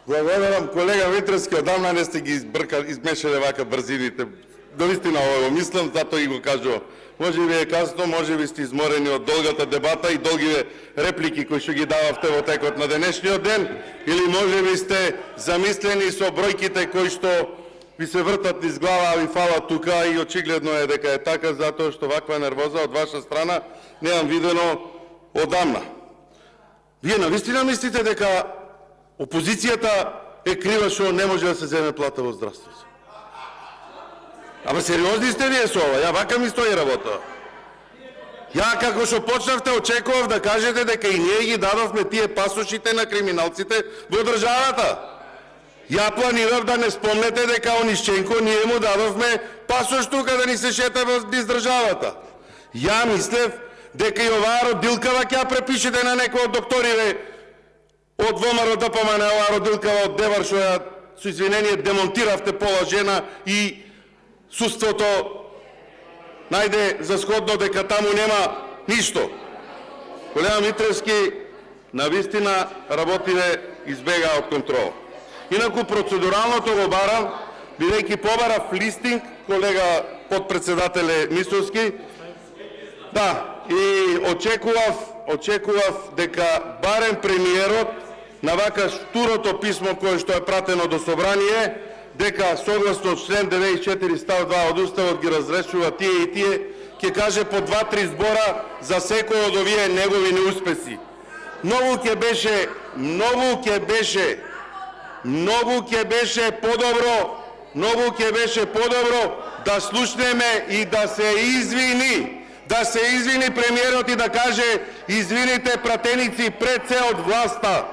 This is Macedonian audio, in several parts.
Благодарам, колега Митровски, одамна не сте ги измешали вака брзините. Довистина ово мислам, затоа и го кажувам. Може би е касно, може би сте изморени од долгата дебата и долгиве реплики кои што ги дававте во текот на денешниот ден, или може би сте замислени со бројките кои што ви се вртат низ глава, а ви фалат тука и очигледно е дека е така, затоа што ваква нервоза од ваша страна немам видено одамна. Вие навистина мислите дека опозицијата е крива што не може да се земе плата во здравството? Ама сериозни сте вие со ова? Ја вака ми стои работа. Ја како што почнавте очекував да кажете дека и ние ги дадовме тие пасошите на криминалците во државата. Ја планирав да не спомнете дека Онишченко ние му дадовме пасош тука да ни се шета низ државата. Ја мислев дека и оваа родилкава ќе ја препишете на некој од докториве од ВМРО ДПМН, оваа родилкава од Девар што ја со извинение демонтиравте пола жена и судството најде за сходно дека таму нема ништо. Колега Митревски, навистина работиве избега од контрол. Инаку процедуралното го барам, бидејќи побарав листинг, колега подпредседателе Мисовски, да, и очекував дека барем премиерот на вака штурото писмо кое што е пратено до собрание, дека согласно член 94 став 2 од Уставот ги разрешува тие и тие, ќе каже по 2-3 збора за секој од овие негови неуспеси. Многу ќе беше подобро да слушнеме и да се извини премиерот и да каже извините пратеници пред се од власта,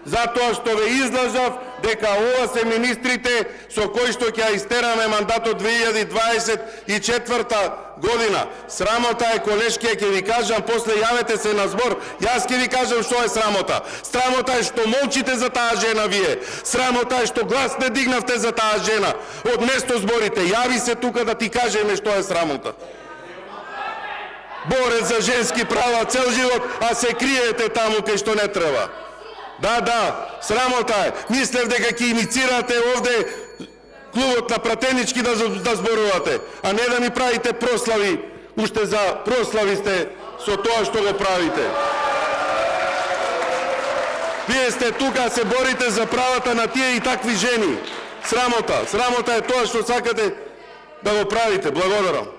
затоа што ве излажав дека ова се министрите со кои што ќе истераме мандатот 2024 година. Срамота е, колешки, ќе ви кажам, после јавете се на збор, јас ќе ви кажам што е срамота. Срамота е што молчите за таа жена вие. Срамота е што глас не дигнавте за таа жена. Од место зборите, јави се тука да ти кажеме што е срамота. Борец за женски права цел живот, а се криете таму кај што не треба. Да, срамота е. Мислев дека ќе иницирате овде клубот на пратенички да зборувате, а не да ни правите прослави. Уште за прослави сте со тоа што го правите. Вие сте тука, се борите за правата на тие и такви жени. Срамота е тоа што сакате да го правите. Благодарам.